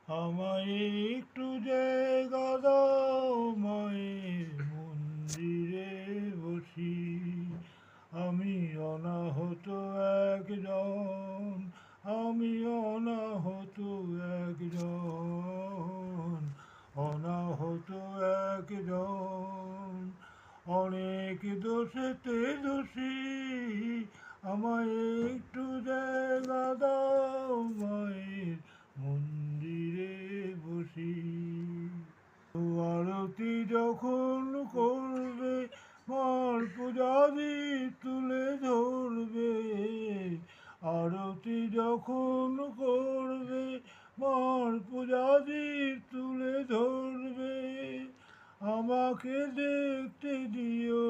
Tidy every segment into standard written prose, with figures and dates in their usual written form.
আমায় একটু জায়গা দাও মায়ের মন্দিরে বসি। আমি অনাহত একজন, আমি অনাহত একজন, অনাহত একজন। অনেক দোষেতে দোষী, আমায় একটু জায়গা দাও মায়ের মন্দিরে বসি। আরতি যখন করবে, মার পূজাদীপ তুলে ধরবে। আরতি যখন করবে, মার পূজাদীপ তুলে ধরবে। আমাকে দেখতে দিও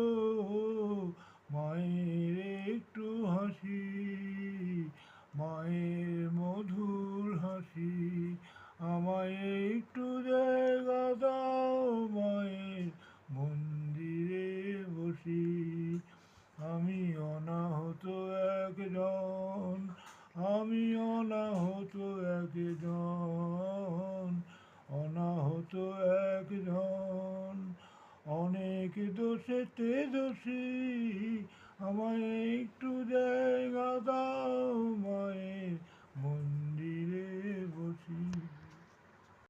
মায়ের একটু হাসি, মায়ের মধুর হাসি। আমায় একটু জায়গা দাও মায়ের মন্দিরে বসি। আমি অনাহত একজন, আমি অনাহত একজন, অনাহত একজন। অনেক দোষেতে দোষী,